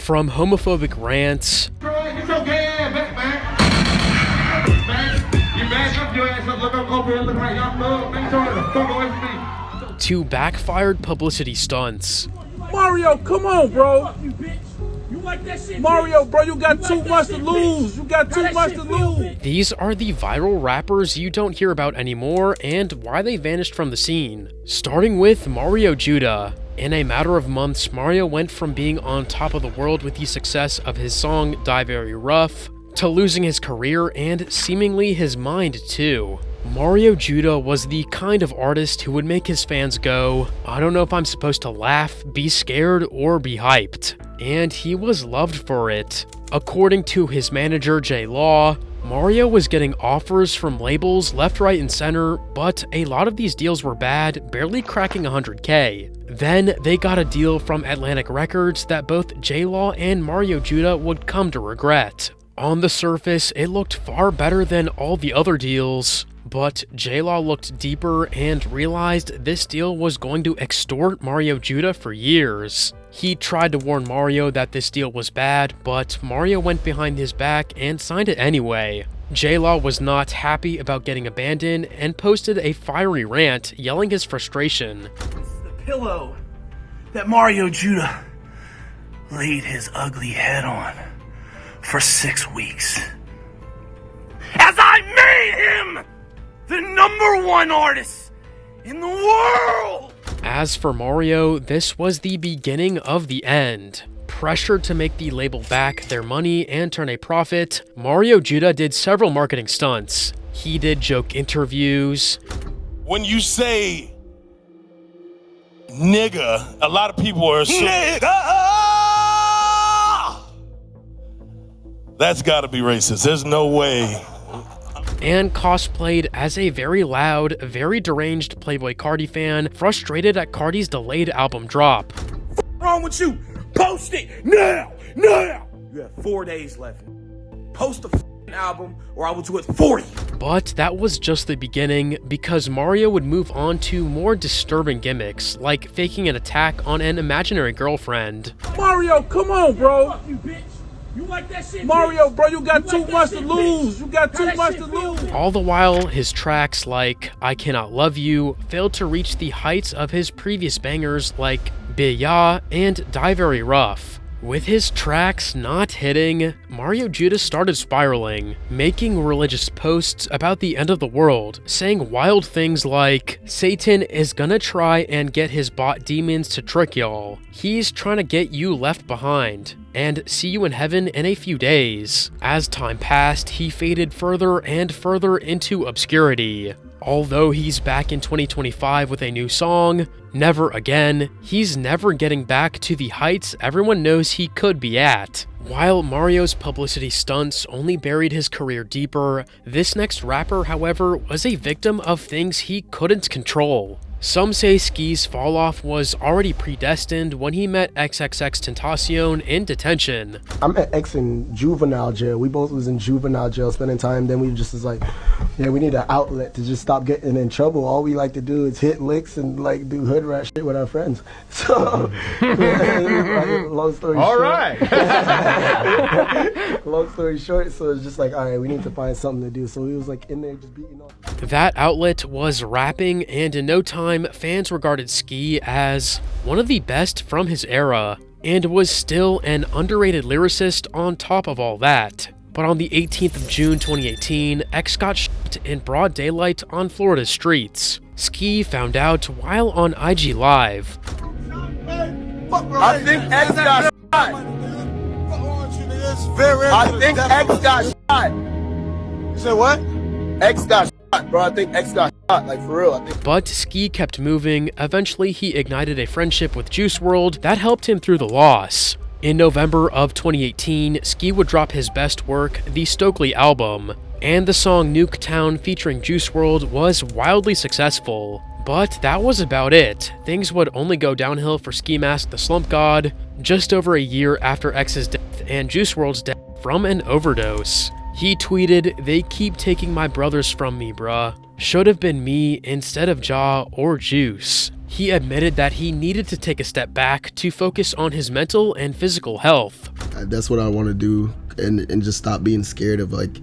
From homophobic rants to backfired publicity stunts. Mario, come on, bro. Mario, bro, you got too much to lose. These are the viral rappers you don't hear about anymore and why they vanished from the scene. Starting with Mario Judah. In a matter of months, Mario went from being on top of the world with the success of his song Die Very Rough to losing his career and seemingly his mind too. Mario Judah was the kind of artist who would make his fans go, I don't know if I'm supposed to laugh, be scared, or be hyped. And he was loved for it. According to his manager J Law, Mario was getting offers from labels left, right, and center, but a lot of these deals were bad, barely cracking 100K. Then they got a deal from Atlantic Records that both J Law and Mario Judah would come to regret. On the surface, it looked far better than all the other deals, but J Law looked deeper and realized this deal was going to extort Mario Judah for years. He tried to warn Mario that this deal was bad, but Mario went behind his back and signed it anyway. J Law was not happy about getting abandoned and posted a fiery rant yelling his frustration. This is the pillow that Mario Judah laid his ugly head on for 6 weeks. As I made him the #1 artist in the world! As for Mario, this was the beginning of the end. Pressured to make the label back their money and turn a profit, Mario Judah did several marketing stunts. He did joke interviews. When you say nigga, a lot of people are assuming that's gotta be racist. There's no way. And cosplayed as a very loud, very deranged Playboi Carti fan, frustrated at Carti's delayed album drop. What's wrong with you? Post it now! Now! You have 4 days left. Post the album or I will do it for you. But that was just the beginning, because Mario would move on to more disturbing gimmicks, like faking an attack on an imaginary girlfriend. Mario, come on, bro. Mario, bro, you got too much to lose. All the while, his tracks like I Cannot Love You failed to reach the heights of his previous bangers like B.o.B and Die Very Rough. With his tracks not hitting, Mario Judah started spiraling, making religious posts about the end of the world, saying wild things like, Satan is gonna try and get his bot demons to trick y'all. He's trying to get you left behind, and see you in heaven in a few days. As time passed, he faded further and further into obscurity. Although he's back in 2025 with a new song, Never Again, he's never getting back to the heights everyone knows he could be at. While Mario's publicity stunts only buried his career deeper, this next rapper, however, was a victim of things he couldn't control. Some say Ski's falloff was already predestined when he met XXXTentacion in detention. I met X in juvenile jail. We both was in juvenile jail spending time. Then we just was like, yeah, we need an outlet to just stop getting in trouble. All we like to do is hit licks and like do hood rat shit with our friends. So, like, long story short. All right. Long story short, so it's just like, all right, we need to find something to do. So we was like in there just beating off. That outlet was rapping, and in no time, fans regarded Ski as one of the best from his era, and was still an underrated lyricist on top of all that. But on the 18th of June 2018, X got shot in broad daylight on Florida's streets. Ski found out while on IG Live. I think X got shot. I think X got shot. You said what? X got shot, bro. I think X got shot, like for real. I think. But Ski kept moving. Eventually, he ignited a friendship with Juice WRLD that helped him through the loss. In November of 2018, Ski would drop his best work, the Stokely album, and the song Nuketown featuring Juice WRLD was wildly successful. But that was about it. Things would only go downhill for Ski Mask the Slump God just over a year after X's death and Juice WRLD's death from an overdose. He tweeted, "They keep taking my brothers from me, bruh. Should have been me instead of Ja or Juice." He admitted that he needed to take a step back to focus on his mental and physical health. That's what I want to do, and just stop being scared of like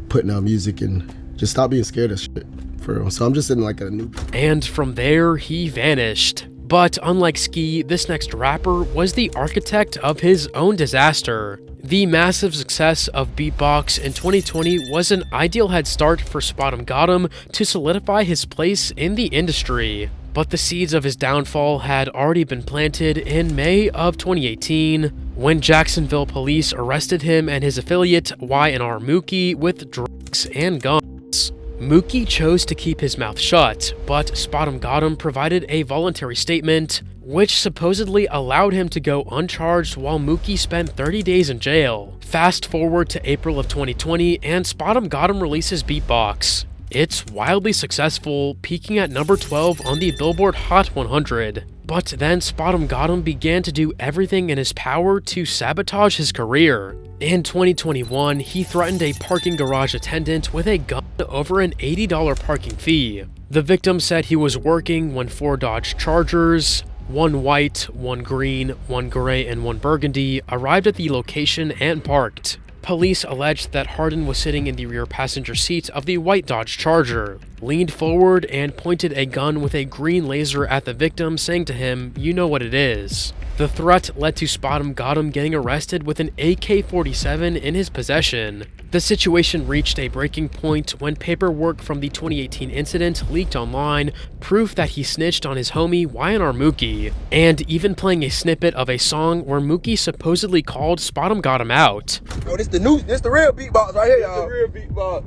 putting out music and just stop being scared of shit, for real. So I'm just in like a new... And from there, he vanished. But unlike Ski, this next rapper was the architect of his own disaster. The massive success of Beatbox in 2020 was an ideal head start for SpotemGottem to solidify his place in the industry. But the seeds of his downfall had already been planted in May of 2018, when Jacksonville police arrested him and his affiliate Y&R Mookie with drugs and guns. Mookie chose to keep his mouth shut, but SpotemGottem provided a voluntary statement, which supposedly allowed him to go uncharged while Mookie spent 30 days in jail. Fast forward to April of 2020, and SpotemGottem releases Beatbox. It's wildly successful, peaking at number 12 on the Billboard Hot 100. But then SpotemGottem began to do everything in his power to sabotage his career. In 2021, he threatened a parking garage attendant with a gun over an $80 parking fee. The victim said he was working when 4 Dodge Chargers, 1 white, 1 green, 1 gray, and 1 burgundy, arrived at the location and parked. Police alleged that Hardin was sitting in the rear passenger seat of the white Dodge Charger, leaned forward and pointed a gun with a green laser at the victim, saying to him, "You know what it is." The threat led to SpotemGottem getting arrested with an AK-47 in his possession. The situation reached a breaking point when paperwork from the 2018 incident leaked online, proof that he snitched on his homie Y&R Mookie, and even playing a snippet of a song where Mookie supposedly called SpotemGottem out. Oh, this the real beatbox right here, y'all. This the real beatbox.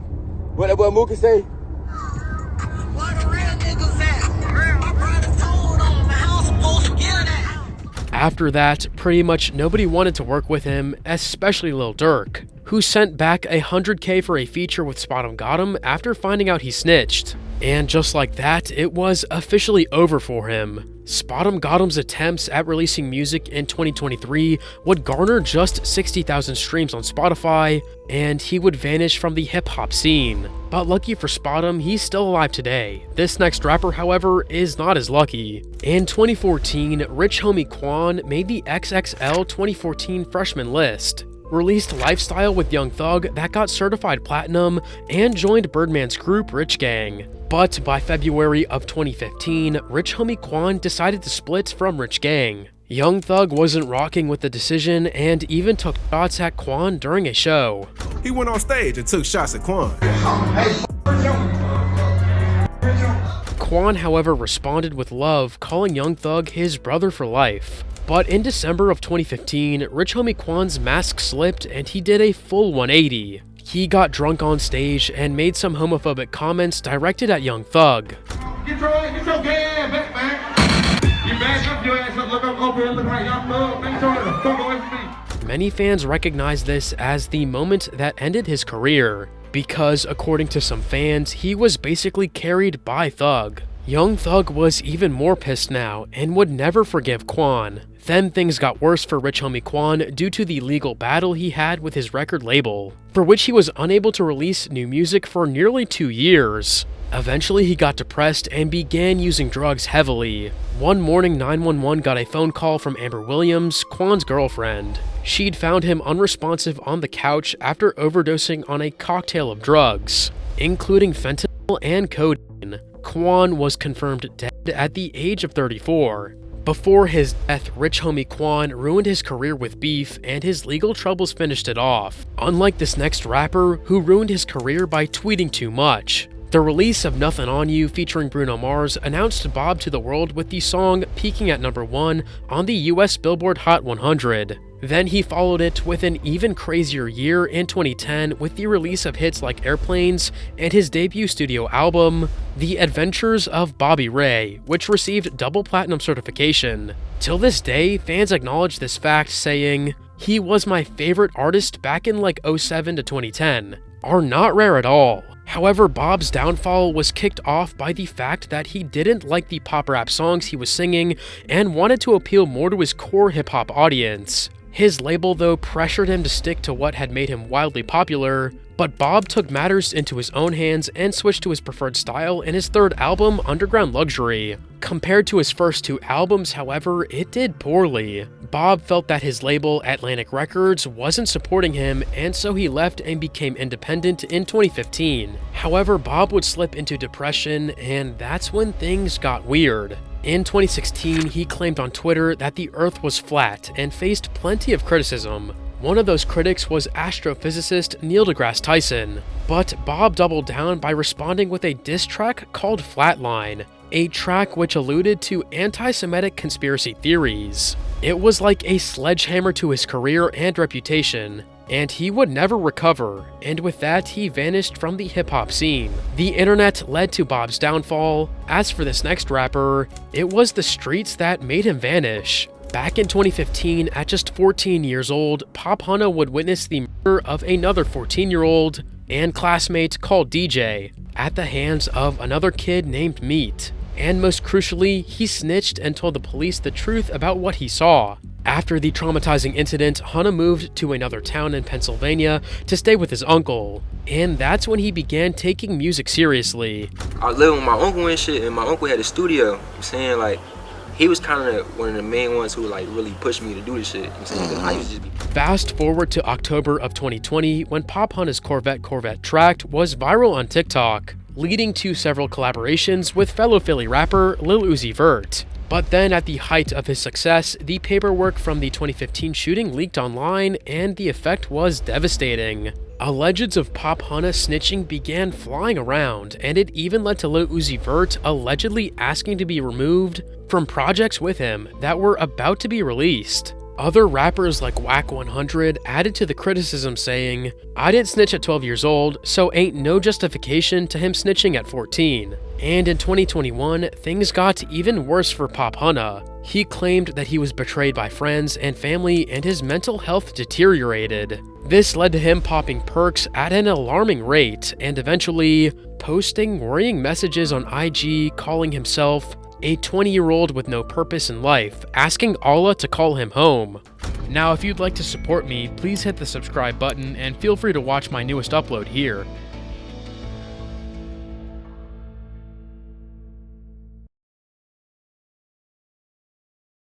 What that boy Mookie say? Where the real niggas at? My brother told on my house supposed to get that. After that, pretty much nobody wanted to work with him, especially Lil Durk, who sent back $100K for a feature with SpotemGottem after finding out he snitched. And just like that, it was officially over for him. SpotemGottem's attempts at releasing music in 2023 would garner just 60,000 streams on Spotify, and he would vanish from the hip-hop scene. But lucky for Spotem, he's still alive today. This next rapper, however, is not as lucky. In 2014, rich homie Quan made the XXL 2014 freshman list, released Lifestyle with Young Thug that got certified platinum, and joined Birdman's group Rich Gang. But by February of 2015, rich homie Quan decided to split from Rich Gang. Young Thug wasn't rocking with the decision and even took shots at Quan during a show. He went on stage and took shots at Quan. Quan, however, responded with love, calling Young Thug his brother for life. But in December of 2015, rich homie Quan's mask slipped and he did a full 180. He got drunk on stage and made some homophobic comments directed at Young Thug. Get your gay ass back, man. You back up your ass up, look up over here, look like Young Thug. Make sure the fuck away from me. Many fans recognize this as the moment that ended his career, because according to some fans, he was basically carried by Thug. Young Thug was even more pissed now and would never forgive Quan. Then things got worse for rich homie Quan due to the legal battle he had with his record label, for which he was unable to release new music for nearly 2 years. Eventually he got depressed and began using drugs heavily. One morning 911 got a phone call from Amber Williams, Quan's girlfriend. She'd found him unresponsive on the couch after overdosing on a cocktail of drugs, including fentanyl and codeine. Quan was confirmed dead at the age of 34. Before his death, rich homie Quan ruined his career with beef, and his legal troubles finished it off, unlike this next rapper who ruined his career by tweeting too much. The release of Nothing On You featuring Bruno Mars announced B.o.B to the world with the song peaking at number 1 on the US Billboard Hot 100. Then he followed it with an even crazier year in 2010 with the release of hits like Airplanes and his debut studio album, The Adventures of Bobby Ray, which received double platinum certification. Till this day, fans acknowledge this fact, saying, "He was my favorite artist back in like 07 to 2010, are not rare at all." However, B.o.B's downfall was kicked off by the fact that he didn't like the pop rap songs he was singing and wanted to appeal more to his core hip-hop audience. His label, though, pressured him to stick to what had made him wildly popular, But Bob took matters into his own hands and switched to his preferred style in his third album, Underground Luxury. Compared to his first two albums, however, it did poorly. Bob felt that his label, Atlantic Records, wasn't supporting him, and so he left and became independent in 2015. However, Bob would slip into depression, and that's when things got weird. In 2016, he claimed on Twitter that the Earth was flat and faced plenty of criticism. One of those critics was astrophysicist Neil deGrasse Tyson, but Bob doubled down by responding with a diss track called Flatline, a track which alluded to anti-Semitic conspiracy theories. It was like a sledgehammer to his career and reputation, and he would never recover, and with that he vanished from the hip-hop scene. The internet led to Bob's downfall. As for this next rapper, it was the streets that made him vanish. Back in 2015, at just 14 years old, Pop Hunna would witness the murder of another 14-year-old and classmate called DJ at the hands of another kid named Meat. And most crucially, he snitched and told the police the truth about what he saw. After the traumatizing incident, Hunna moved to another town in Pennsylvania to stay with his uncle, and that's when he began taking music seriously. I was living with my uncle and shit, and my uncle had a studio. I'm saying, like, he was kind of one of the main ones who like really pushed me to do this shit. You know what I'm saying? 'Cause I used to just be... Fast forward to October of 2020 when Pop Hunna's Corvette track was viral on TikTok, leading to several collaborations with fellow Philly rapper Lil Uzi Vert. But then at the height of his success, the paperwork from the 2015 shooting leaked online and the effect was devastating. Allegeds of Pop Hunna snitching began flying around, and it even led to Lil Uzi Vert allegedly asking to be removed from projects with him that were about to be released. Other rappers like Whack 100 added to the criticism saying, "I didn't snitch at 12 years old, so ain't no justification to him snitching at 14. And in 2021, things got even worse for Pop Hunna. He claimed that he was betrayed by friends and family and his mental health deteriorated. This led to him popping perks at an alarming rate and eventually posting worrying messages on IG calling himself a 20-year-old with no purpose in life, asking Allah to call him home." Now, if you'd like to support me, please hit the subscribe button and feel free to watch my newest upload here.